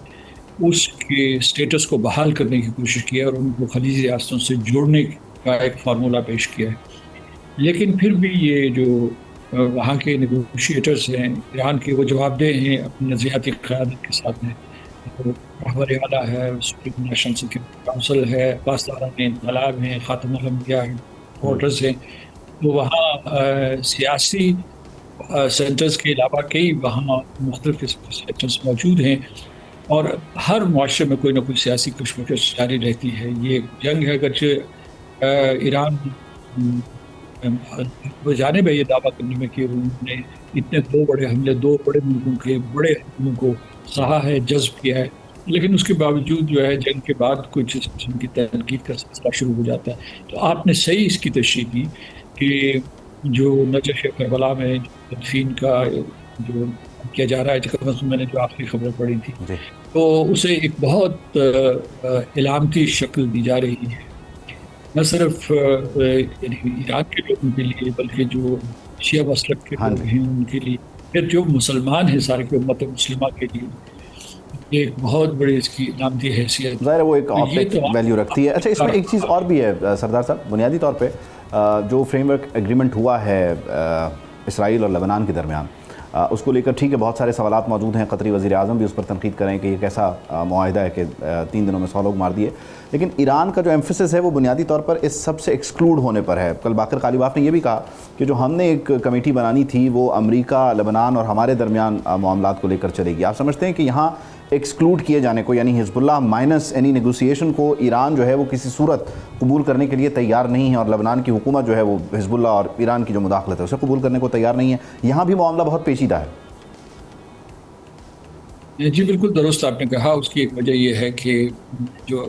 उसके स्टेटस को बहाल करने की कोशिश की है और उनको खलीजी रियासतों से जोड़ने का एक फार्मूला पेश किया है। लेकिन फिर भी ये जो वहाँ के नेगोशिएटर्स हैं ईरान के, वो जवाबदेह हैं अपनी नज़रियाती क़यादत के साथ में। तो रहबर आला है, सुप्रीम नेशनल सिक्योरिटी काउंसिल है, पासदारान इंक़लाब हैं, ख़ातमुल अंबिया वोटर्स हैं, तो वहाँ सियासी सेंटर्स के अलावा कई वहाँ मुख्तलिफ सेक्टर्स मौजूद हैं और हर मुआशरे में कोई ना कोई सियासी कशमकश जारी रहती है। ये जंग है, अगरचे ईरान वो जाने में ये दावा करने में कि उन्होंने इतने दो बड़े हमले, दो बड़े मुल्कों के बड़े हमलों को सहा है, जज्ब किया है, लेकिन उसके बावजूद जो है जंग के बाद कुछ इस किस्म की तनकीद का सिलसिला शुरू हो जाता है। तो आपने सही इसकी तशरीह की कि जो नजश करबला में तदफीन का जो किया जा रहा है, मैंने जो आखिरी खबर पढ़ी थी, तो उसे एक बहुत इलामती शक्ल दी जा रही है, न सिर्फ ईरान के लोगों के लिए बल्कि जो शिया मसलक के लोग हैं उनके लिए, फिर जो मुसलमान हैं सारे की उम्मत मुस्लिमा के लिए एक बहुत बड़ी इसकी इलामती हैसियत, ज़ाहिर है वो एक ऑप्टिक वैल्यू रखती है। अच्छा, इसमें एक चीज़ और भी है सरदार साहब, बुनियादी तौर पे जो फ्रेमवर्क एग्रीमेंट हुआ है इसराइल और लेबनान के दरमियान, उसको लेकर ठीक है बहुत सारे सवालात मौजूद हैं। कतरी वज़ीर आज़म भी उस पर तनकीद करें कि ये कैसा मुआहिदा है कि 3 दिनों में 100 लोग मार दिए। लेकिन ईरान का जो एम्फेसिस है वो बुनियादी तौर पर इस सब से एक्सक्लूड होने पर है। कल बाकर कालीबाफ ने यह भी कहा कि जो हमने एक कमेटी बनानी थी वो अमेरिका, लेबनान और हमारे दरमियान मामलात को लेकर चलेगी। आप समझते हैं कि यहाँ एक्सक्लूड किए जाने को, यानी हिजबुल्लाह माइनस एनी नेगोशिएशन को ईरान जो है वो किसी सूरत कबूल करने के लिए तैयार नहीं है, और लेबनान की हुकूमत जो है वो हिजबुल्लाह और ईरान की जो मुदाखलत है उसे कबूल करने को तैयार नहीं है। यहाँ भी मामला बहुत पेचीदा है। जी बिल्कुल दुरुस्त आपने कहा। उसकी एक वजह यह है कि जो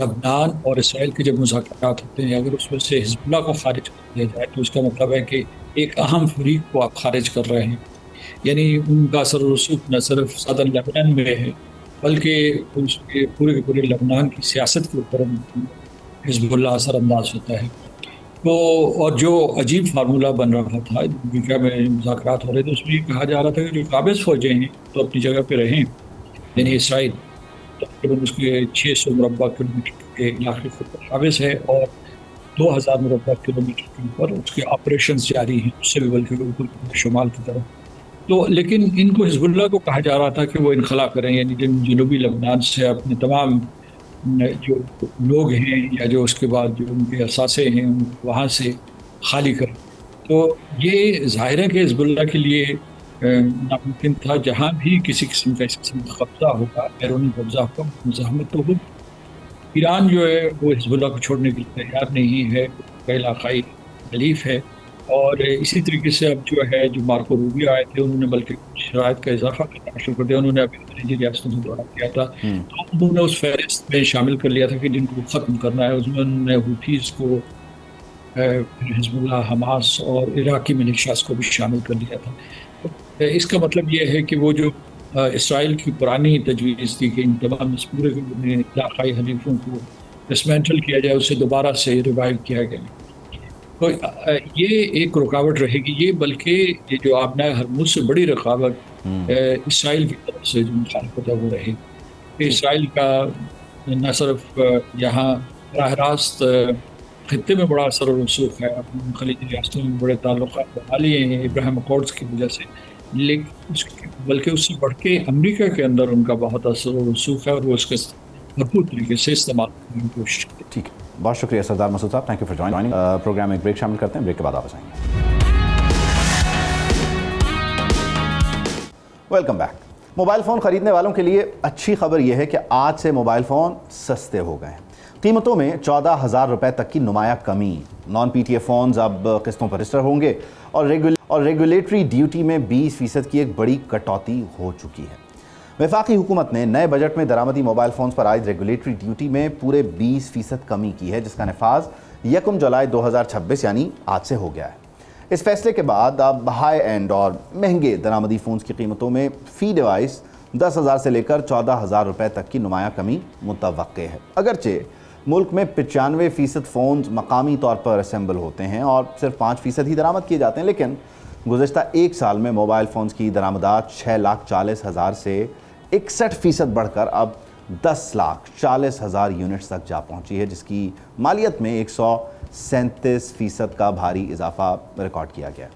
लबनान और इसराइल के जब मुज़ाकरात होते हैं, अगर उसमें से हिजबुल्लाह को खारिज कर दिया जाए तो इसका मतलब है कि एक अहम फरीक को आप खारिज कर रहे हैं। यानी उनका असर रसूख न सिर्फ सदर लेबनान में है बल्कि उसके पूरे के पूरे लेबनान की सियासत के ऊपर हिजबुल्लाह असरअंदाज होता है। तो और जो अजीब फार्मूला बन रहा था अमेरिका में मुज़ाकरात हो रहे थे, उसमें ये कहा जा रहा था कि जो काबिज़ फ़ौजें हैं तो अपनी जगह पे रहें, यानी इसराइल तकरीबन उसके 600 मुरबा किलोमीटर के इलाके के ऊपर काबिज़ है और 2000 मुरबा किलोमीटर के ऊपर उसके ऑपरेशन जारी हैं, उससे भी बल्कि ऊपर शुमाल की तरफ। तो लेकिन इनको हिजबुल्लाह को कहा जा रहा था कि वो इनखला करें, यानी जिन जनूबी लबनान से अपने तमाम जो लोग हैं या जो उसके बाद जो उनके असासे हैं उनको वहाँ से खाली करें। तो ये ज़ाहिर है कि हिजबुल्लाह के लिए नामुमकिन था। जहाँ भी किसी किस्म का इस किस्म का कब्ज़ा होगा, बैरूनी कब्ज़ा होगा, मुज़ाहमत तो होगी। ईरान जो है वो हिजबुल्लाह को छोड़ने के लिए तैयार नहीं है, उसका इलाकाई हलीफ है। और इसी तरीके से अब जो है जो मार्को रूबियो आए थे उन्होंने बल्कि शराइत का इजाफा करना शुरू कर दिया। उन्होंने अभी खलीजी रियासतों से दौरा किया था तो उन्होंने उस फहरिस्त में शामिल कर लिया था कि जिनको ख़त्म करना है। उसमें उन्होंने हुथीज़ को, हिजबुल्लाह, हमास और इराकी मिलिशियास को भी शामिल कर लिया था। तो इसका मतलब ये है कि वो जो इसराइल की पुरानी तजवीज़ थी कि इन तमाम इस पूरे इलाकाई हलीफों को डिसमेंटल किया जाए, उसे दोबारा से रिवाइव किया गया। तो ये एक रुकावट रहेगी। ये बल्कि ये जो आपने हरमुज से बड़ी रुकावट इसराइल की तरफ से जो मुखालफत है वो रहेगी। इसराइल का न सिर्फ यहाँ राह रास्त खत्ते में बड़ा असर और रसूख है, अपने खलीजी रियासतों में बड़े ताल्लुकात बना लिए हैं इब्राहिम अकॉर्ड्स की वजह से, लेकिन बल्कि उससे बढ़ के अमरीका के अंदर उनका बहुत असर और रसूख है और वो उसके भरपूर तरीके से इस्तेमाल करने की कोशिश करते हैं। ठीक है, बहुत शुक्रिया Sardar Masood Sahab, thank you for joining. Programme में एक ब्रेक शामिल करते हैं, ब्रेक के बाद वापस आएंगे। Welcome back. मोबाइल फ़ोन ख़रीदने वालों के लिए अच्छी खबर यह है कि आज से मोबाइल फ़ोन सस्ते हो गए हैं। कीमतों में 14,000 रुपये तक की नुमाया कमी। नॉन PTA फ़ोन्स अब किस्तों पर रजिस्टर होंगे और रेगुलेटरी ड्यूटी में 20% की एक बड़ी कटौती हो चुकी है। वफाकी हुकूमत ने नए बजट में दरामदी मोबाइल फ़ोन्स पर आयद रेगुलेटरी ड्यूटी में पूरे 20% कमी की है, जिसका नफाज 1 जुलाई 2026 यानी आज से हो गया है। इस फैसले के बाद अब हाई एंड और महंगे दरामदी फ़ोन्स की कीमतों में फ़ी डिवाइस 10,000 से लेकर 14,000 रुपये तक की नुमाया कमी मुतवक्के है। अगरचे मुल्क में 95% फ़ोन्स मकामी तौर पर असेंबल होते हैं और सिर्फ 5% ही दरामद किए जाते हैं, लेकिन गुज़श्ता एक साल में मोबाइल फ़ोन्स की दरामदात 6,40,000 से 61% बढ़कर अब 10,40,000 यूनिट्स तक जा पहुंची है, जिसकी मालियत में 137% का भारी इजाफा रिकॉर्ड किया गया है।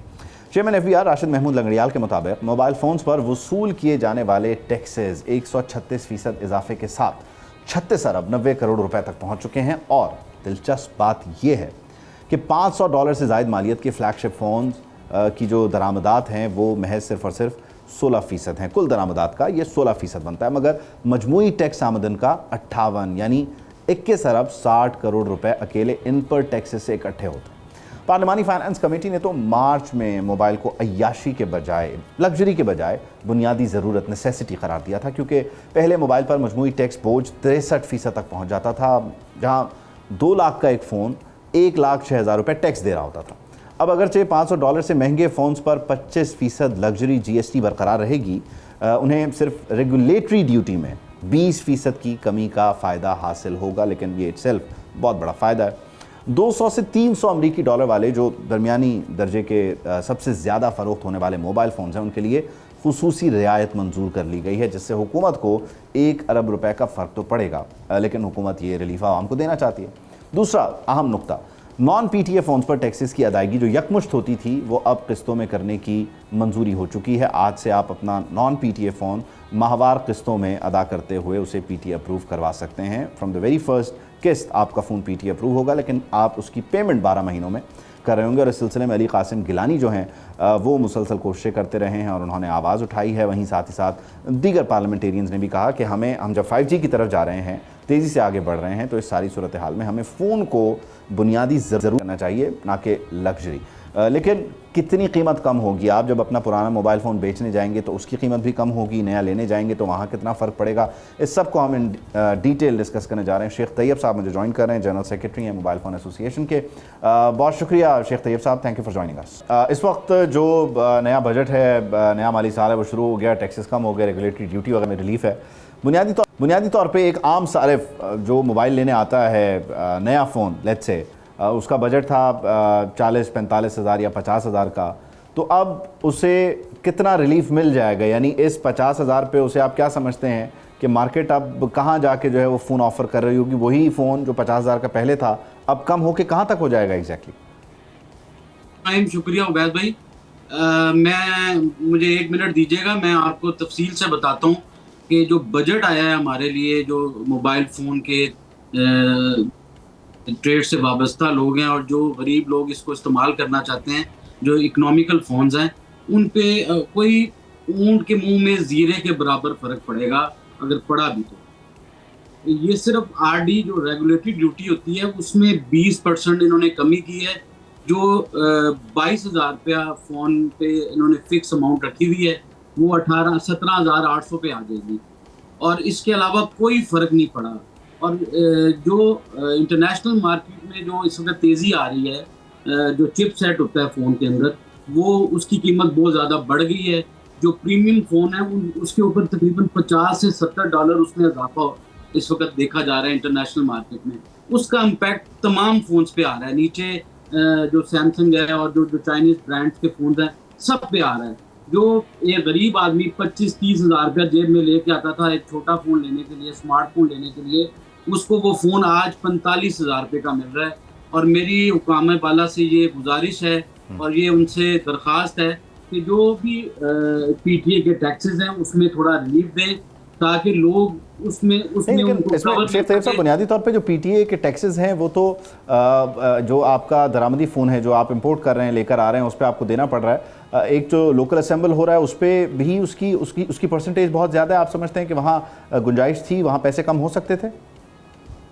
चेयरमैन FBR राशिद महमूद लंगड़ियाल के मुताबिक मोबाइल फ़ोन्स पर वसूल किए जाने वाले टैक्सेस 136% इजाफे के साथ 36 अरब 90 करोड़ रुपए तक पहुंच चुके हैं। और दिलचस्प बात यह है कि $500 से ज़ायद मालियत के फ्लैगशिप फ़ोन की जो दरामदात हैं वो महज सिर्फ और सिर्फ 16% हैं। कुल दरामदात का ये 16% बनता है, मगर मजमूई टैक्स आमदन का 58 यानी 21 अरब 60 करोड़ रुपए अकेले इन पर टैक्सेस से इकट्ठे होते हैं। पार्लिमानी फाइनेंस कमेटी ने तो मार्च में मोबाइल को अय्याशी के बजाय, लग्जरी के बजाय बुनियादी ज़रूरत, नेसेसिटी करार दिया था, क्योंकि पहले मोबाइल पर मजमूई टैक्स बोझ 63% तक पहुँच जाता था, जहाँ 2 लाख का एक फ़ोन 1,06,000 रुपये टैक्स दे रहा होता था। अब अगरचे $500 से महंगे फ़ोन्स पर 25% लग्जरी GST बरकरार रहेगी, उन्हें सिर्फ रेगुलेटरी ड्यूटी में 20% की कमी का फ़ायदा हासिल होगा, लेकिन ये इटसेल्फ बहुत बड़ा फ़ायदा है। 200 से 300 अमरीकी डॉलर वाले जो दरमियानी दर्जे के सबसे ज़्यादा फ़रोख्त होने वाले मोबाइल फ़ोन्स हैं, उनके लिए खुसूसी रियायत मंजूर कर ली गई है, जिससे हुकूमत को 1 अरब रुपए का फ़र्क तो पड़ेगा, लेकिन हुकूमत ये रिलीफ आवाम को देना चाहती है। दूसरा अहम नुक्ता, नॉन पीटीए फ़ोन्स पर टैक्सेस की अदायगी जो यकमुश्त होती थी वो अब किस्तों में करने की मंजूरी हो चुकी है। आज से आप अपना नॉन पीटीए फ़ोन माहवार किस्तों में अदा करते हुए उसे पीटीए अप्रूव करवा सकते हैं। फ्रॉम द वेरी फर्स्ट किस्त आपका फ़ोन पीटीए अप्रूव होगा, लेकिन आप उसकी पेमेंट 12 महीनों में कर रहे होंगे। और इस सिलसिले में अली कासिम गिलानी जो हैं वो मुसलसल कोशिशें करते रहे हैं और उन्होंने आवाज़ उठाई है। वहीं साथ ही साथ दीगर पार्लियामेंटेरियंस ने भी कहा कि हम जब 5G की तरफ जा रहे हैं, तेज़ी से आगे बढ़ रहे हैं, तो इस सारी सूरत हाल में हमें फ़ोन को बुनियादी ज़रूर करना चाहिए, ना कि लग्जरी। लेकिन कितनी कीमत कम होगी? आप जब अपना पुराना मोबाइल फ़ोन बेचने जाएंगे तो उसकी कीमत भी कम होगी, नया लेने जाएंगे तो वहाँ कितना फ़र्क पड़ेगा, इस सब को हम इन डिटेल डिस्कस करने जा रहे हैं। शेख तैयब साहब मुझे ज्वाइन कर रहे हैं, जनरल सेक्रेटरी हैं मोबाइल फ़ोन एसोसिएशन के। बहुत शुक्रिया शेख तैयब साहब, thank you for joining us. इस वक्त जो नया बजट है, नया माली साल है, वो शुरू हो गया, टैक्सेस कम हो गए, रेगुलेटरी ड्यूटी वगैरह में रिलीफ है। बुनियादी तौर पे एक आम सारिफ जो मोबाइल लेने आता है, नया फ़ोन लेट्स से, उसका बजट था 40-45 हज़ार या 50 हज़ार का, तो अब उसे कितना रिलीफ मिल जाएगा? यानी इस 50 हज़ार पे उसे आप क्या समझते हैं कि मार्केट अब कहाँ जाके जो है वो फ़ोन ऑफ़र कर रही होगी? वही फ़ोन जो 50 हज़ार का पहले था अब कम होके कहाँ तक हो जाएगा एग्जैक्टली? शुक्रिया उबैद भाई। मुझे 1 मिनट दीजिएगा, मैं आपको तफसील से बताता हूँ कि जो बजट आया है हमारे लिए, जो मोबाइल फ़ोन के ट्रेड से वाबस्ता लोग हैं और जो गरीब लोग इसको इस्तेमाल करना चाहते हैं, जो इकोनॉमिकल फ़ोन्स हैं, उन पे कोई ऊंट के मुंह में ज़ीरे के बराबर फ़र्क पड़ेगा, अगर पड़ा भी तो। ये सिर्फ आरडी जो रेगुलेटरी ड्यूटी होती है उसमें 20% इन्होंने कमी की है। जो 22,000 रुपया फ़ोन पे इन्होंने फ़िक्स अमाउंट रखी हुई है, वो 17,800 पे आ जाएगी, और इसके अलावा कोई फ़र्क नहीं पड़ा। और जो इंटरनेशनल मार्केट में जो इस वक्त तेज़ी आ रही है, जो चिप सेट होता है फ़ोन के अंदर, वो उसकी कीमत बहुत ज़्यादा बढ़ गई है। जो प्रीमियम फ़ोन है उसके ऊपर तकरीबन $50 से $70 उसमें इजाफा इस वक्त देखा जा रहा है इंटरनेशनल मार्केट में। उसका इम्पैक्ट तमाम फ़ोन्स पे आ रहा है। नीचे जो सैमसंग है और जो चाइनीज़ ब्रांड्स के फ़ोन हैं, सब पे आ रहा है। जो एक गरीब आदमी 25-30 हज़ार रुपया जेब में लेके आता था एक छोटा फ़ोन लेने के लिए, स्मार्टफोन लेने के लिए, उसको वो फ़ोन आज 45 हज़ार रुपये का मिल रहा है। और मेरी हुकाम बाला से ये गुजारिश है और ये उनसे दरख्वास्त है कि जो भी पीटीए के टैक्सेस हैं उसमें थोड़ा रिलीफ दें, ताकि लोग उसमें इसमें शेख तैयब साहब, बुनियादी तौर पे जो पीटीए के टैक्सेस हैं वो तो जो आपका दरामदी फ़ोन है जो आप इंपोर्ट कर रहे हैं, लेकर आ रहे हैं, उस पर आपको देना पड़ रहा है। एक जो लोकल असेंबल हो रहा है उस पर भी उसकी परसेंटेज बहुत ज़्यादा है। आप समझते हैं कि वहाँ गुंजाइश थी, वहाँ पैसे कम हो सकते थे?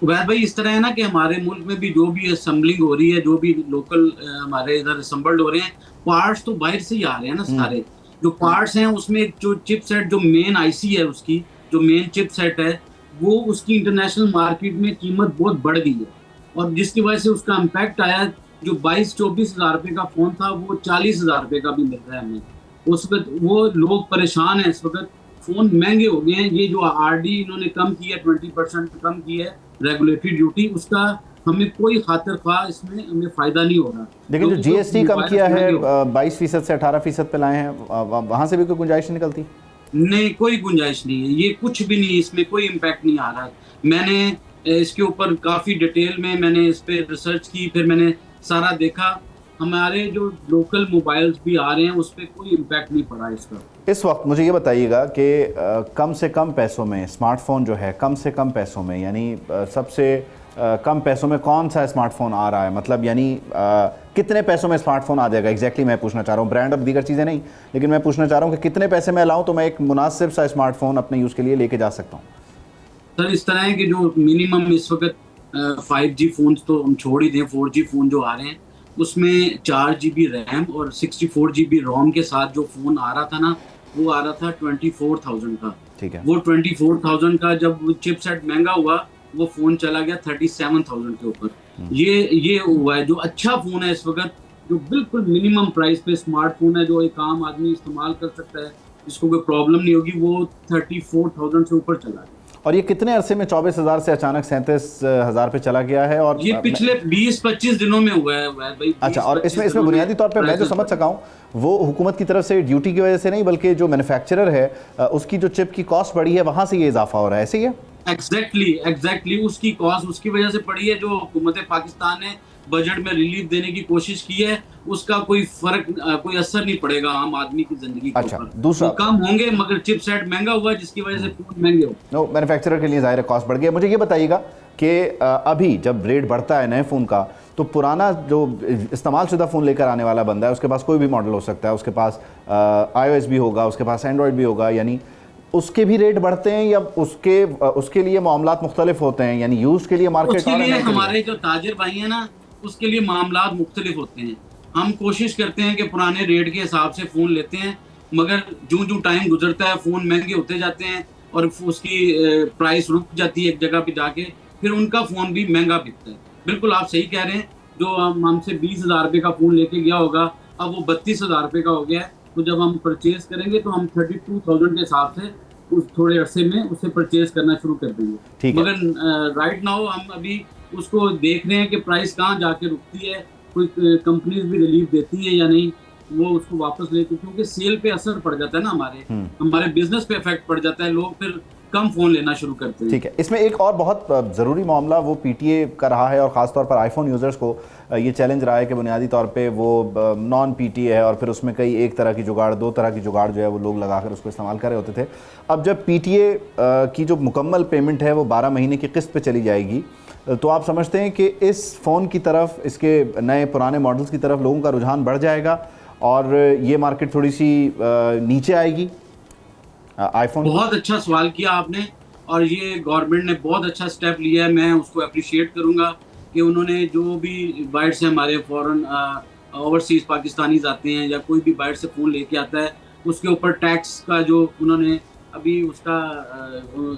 उबैद भाई, इस तरह है ना कि हमारे मुल्क में भी जो भी असेंबलिंग हो रही है, जो भी लोकल हमारे इधर असेंबल्ड हो रहे हैं, पार्ट्स तो बाहर से ही आ रहे हैं ना सारे। जो पार्ट्स हैं उसमें जो चिप सेट, जो मेन आईसी है, उसकी जो मेन चिप सेट है, वो उसकी इंटरनेशनल मार्केट में कीमत बहुत बढ़ गई है, और जिसकी वजह से उसका इम्पैक्ट आया। जो 22-24 हज़ार रुपये का फ़ोन था वो 40 हज़ार रुपये का भी मिल रहा है हमें। उस वक्त वो लोग परेशान हैं। इस वक्त फ़ोन महंगे हो गए हैं। ये जो आरडी इन्होंने कम की है, 20% कम की है रेगुलेटरी ड्यूटी, उसका हमें कोई खातिर ख्वाह इसमें हमें फ़ायदा नहीं हो रहा। लेकिन जो जीएसटी कम किया है 22% से 18% पे लाए हैं, वहाँ से भी कोई गुंजाइश निकलती? नहीं, कोई गुंजाइश नहीं है। ये कुछ भी नहीं, इसमें कोई इम्पैक्ट नहीं आ रहा। मैंने इसके ऊपर काफ़ी डिटेल में मैंने इस पर रिसर्च की, फिर मैंने सारा देखा। हमारे जो लोकल मोबाइल्स भी आ रहे हैं उस पर कोई इम्पैक्ट नहीं पड़ा इसका। इस वक्त मुझे ये बताइएगा कि कम से कम पैसों में स्मार्टफोन जो है, कम से कम पैसों में, यानी सबसे कम पैसों में कौन सा स्मार्टफोन आ रहा है? मतलब यानी कितने पैसों में स्मार्टफोन आ जाएगा एग्जैक्टली मैं पूछना चाह रहा हूँ। ब्रांड और दीगर चीज़ें नहीं, लेकिन मैं पूछना चाह रहा हूँ कि कितने पैसे में लाऊँ तो मैं एक मुनासिब सा स्मार्टफोन अपने यूज़ के लिए लेके जा सकता हूँ? सर, इस तरह है कि जो मिनिमम इस वक्त 5G फ़ोन तो हम छोड़ ही दें, 4G फ़ोन जो आ रहे हैं उसमें 4 GB रैम और 64 GB रोम के साथ जो फ़ोन आ रहा था ना, वो आ रहा था 24,000 का। ठीक है। वो 24,000 का जब चिपसेट महंगा हुआ, वो फ़ोन चला गया 37,000 के ऊपर। ये हुआ है। जो अच्छा फ़ोन है इस वक्त, जो बिल्कुल मिनिमम प्राइस पे स्मार्टफोन है, जो एक आम आदमी इस्तेमाल कर सकता है, जिसको कोई प्रॉब्लम नहीं होगी, वो 34,000 से ऊपर चला गया। और ये कितने अरसे में 24,000 से अचानक 37,000 पे चला गया है? और ये पिछले 20-25 दिनों में हुआ है भाई। अच्छा, और इसमें बुनियादी तौर पे मैं जो समझ सका हूँ वो हुकूमत की तरफ से ड्यूटी की वजह से नहीं, बल्कि जो मैन्युफैक्चरर है उसकी जो चिप की कॉस्ट बढ़ी है, वहाँ से ये इजाफा हो रहा है, ऐसे ही है? एग्जैक्टली उसकी कॉस्ट उसकी वजह से पड़ी है। जो हुकूमत पाकिस्तान ने बजट में रिलीफ देने की कोशिश की है, उसका कोई फर्क, कोई असर नहीं पड़ेगा आम आदमी की जिंदगी के अच्छा, ऊपर। दूसरा वो कम होंगे, मगर चिपसेट महंगा हुआ जिसकी वजह से फोन महंगे हो। नो, मैन्युफैक्चरर के लिए ज़ाहिर है कॉस्ट बढ़ गया। मुझे ये बताइएगा कि अभी जब रेट बढ़ता है नए फ़ोन का, तो पुराना जो इस्तेमाल शुदा फ़ोन लेकर आने वाला बंदा है, उसके पास कोई भी मॉडल हो सकता है, उसके पास iOS भी होगा, उसके पास एंड्रॉयड भी होगा, यानी उसके भी रेट बढ़ते हैं या उसके लिए मामलात मुख्तलिफ होते हैं, यानी यूज के लिए मार्केट? उसके लिए हमारे जो ताजिर भाई हैं ना, उसके लिए मामलात मुख्तलिफ होते हैं। हम कोशिश करते हैं कि पुराने रेट के हिसाब से फ़ोन लेते हैं, मगर जो टाइम गुजरता है फ़ोन महंगे होते जाते हैं और उसकी प्राइस रुक जाती है एक जगह पे जाके, फिर उनका फ़ोन भी महंगा बिकता है। बिल्कुल आप सही कह रहे हैं, जो हमसे 20,000 रुपये का फ़ोन लेके गया होगा, अब वो 32,000 रुपये का हो गया है। तो जब हम परचेज करेंगे तो हम 32,000 के हिसाब से उस थोड़े अरसे में उसे परचेज करना शुरू कर देंगे। मगर राइट नाउ हम अभी उसको देख रहे हैं कि प्राइस कहाँ जाके रुकती है, कोई कंपनीज भी रिलीफ देती है या नहीं, वो उसको वापस लेते, क्योंकि सेल पे असर पड़ जाता है ना, हमारे बिजनेस पे इफेक्ट पड़ जाता है, लोग फिर कम फ़ोन लेना शुरू करते हैं। ठीक है, इसमें एक और बहुत ज़रूरी मामला वो PTA का रहा है, और ख़ासतौर पर आईफोन यूज़र्स को ये चैलेंज रहा है कि बुनियादी तौर पे वो नॉन PTA है, और फिर उसमें कई एक तरह की जुगाड़, दो तरह की जुगाड़ जो है वो लोग लगाकर उसको इस्तेमाल कर रहे होते थे। अब जब PTA की जो मुकम्मल पेमेंट है वो 12 महीने की किस्त पे चली जाएगी, तो आप समझते हैं कि इस फ़ोन की तरफ, इसके नए पुराने मॉडल्स की तरफ लोगों का रुझान बढ़ जाएगा और ये मार्केट थोड़ी सी नीचे आएगी आईफोन? बहुत अच्छा सवाल किया आपने, और ये गवर्नमेंट ने बहुत अच्छा स्टेप लिया है। मैं उसको अप्रिशिएट करूंगा कि उन्होंने जो भी बाहर से हमारे फॉरेन ओवरसीज पाकिस्तानीज आते हैं या कोई भी बाहर से फ़ोन लेके आता है, उसके ऊपर टैक्स का जो उन्होंने अभी उसका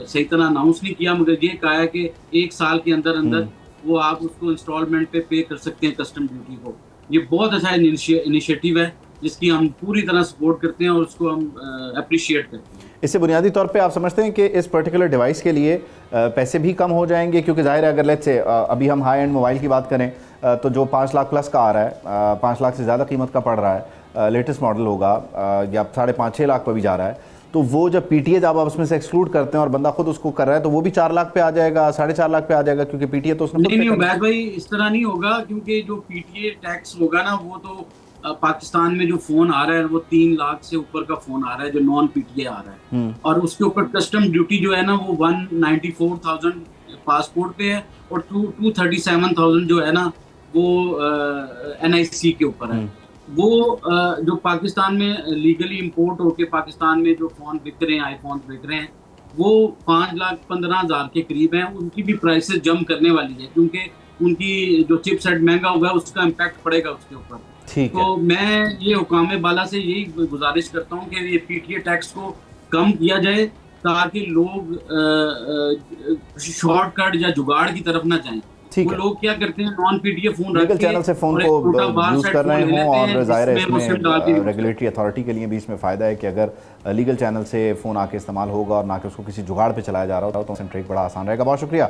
सही तरह अनाउंस नहीं किया, मगर ये कहा है कि 1 साल के अंदर अंदर वो आप उसको इंस्टॉलमेंट पे कर सकते हैं कस्टम ड्यूटी को। ये बहुत अच्छा इनिशिएटिव है जिसकी हम पूरी तरह सपोर्ट करते हैं और उसको हम अप्रिशिएट करते हैं। इससे बुनियादी तौर पे आप समझते हैं कि इस पर्टिकुलर डिवाइस के लिए पैसे भी कम हो जाएंगे? क्योंकि ज़ाहिर है, अगर लेट्स से अभी हम हाई एंड मोबाइल की बात करें तो जो 5 लाख प्लस का आ रहा है, 5 लाख से ज़्यादा कीमत का पड़ रहा है, लेटेस्ट मॉडल होगा, या 5.5-6 लाख पर भी जा रहा है, तो वो जब PTA जब आप उसमें से एक्सक्लूड करते हैं और बंदा खुद उसको कर रहा है, तो वो भी 4 लाख पे आ जाएगा, 4.5 लाख पे आ जाएगा, क्योंकि PTA तो उसने नहीं उबैद भाई, इस तरह नहीं होगा, क्योंकि जो PTA टैक्स होगा ना, वो तो पाकिस्तान में जो फ़ोन आ रहा है वो 3 लाख से ऊपर का फ़ोन आ रहा है जो नॉन PTA आ रहा है, और उसके ऊपर कस्टम ड्यूटी जो है ना वो 194,000 पासपोर्ट पे है, और 237,000 जो है ना वो NIC के ऊपर है। वो जो पाकिस्तान में लीगली इंपोर्ट होके पाकिस्तान में जो फ़ोन बिक रहे हैं, आईफोन बिक रहे हैं, वो 5,15,000 के करीब हैं। उनकी भी प्राइसेस जम करने वाली है, क्योंकि उनकी जो चिपसेट महंगा हुआ है उसका इम्पैक्ट पड़ेगा उसके ऊपर। तो मैं ये हुकाम बाला से यही गुजारिश करता हूँ कि ये PTA टैक्स को कम किया जाए, ताकि लोग शॉर्टकट या जुगाड़ की तरफ ना जाएं। वो लोग क्या करते हैं, नॉन PTA फोन रख के चैनल से फोन को यूज कर रहे हों, और जाहिर है इसमें रेगुलेटरी अथॉरिटी के लिए भी इसमें फ़ायदा है कि अगर लीगल चैनल से फ़ोन आके इस्तेमाल होगा और ना कि उसको किसी जुगाड़ पे चलाया जा रहा हो, तो ट्रेक बड़ा आसान रहेगा। बहुत शुक्रिया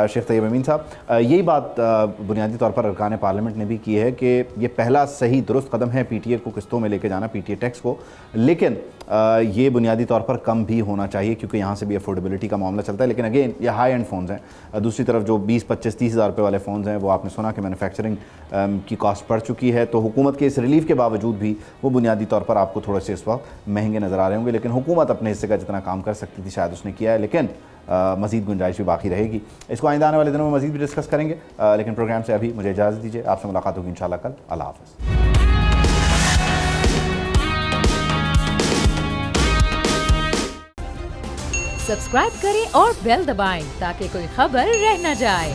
शेख तैयब अमीन साहब। यही बात बुनियादी तौर पर अरकान पार्लियामेंट ने भी की है कि ये पहला सही दुरुस्त कदम है PTA को किस्तों में लेके जाना, PTA टैक्स को, लेकिन ये बुनियादी तौर पर कम भी होना चाहिए, क्योंकि यहाँ से भी अफोर्डेबिलिटी का मामला चलता है। लेकिन अगेन ये हाई एंड फ़ोन्स हैं। दूसरी तरफ जो 20-25-30 हज़ार रुपये वाले फ़ोन्स हैं, वो आपने सुना कि मैन्युफैक्चरिंग की कॉस्ट बढ़ चुकी है, तो हुकूमत के इस रिलीफ के बावजूद भी वो बुनियादी तौर पर आपको थोड़े से इस वक्त महंगे नज़र आ रहे होंगे। लेकिन हुकूमत अपने हिस्से का जितना काम कर सकती थी शायद उसने किया है, लेकिन मज़ीद गुंजाइश भी बाकी रहेगी। इसको आइंदा आने वाले दिनों में मज़ीद भी डिस्कस करेंगे, लेकिन प्रोग्राम से अभी मुझे इजाज़त दीजिए। आपसे मुलाकात होगी इंशाल्लाह कल। अल्लाह हाफ़िज़। सब्सक्राइब करें और बेल दबाएं ताकि कोई खबर रह न जाए।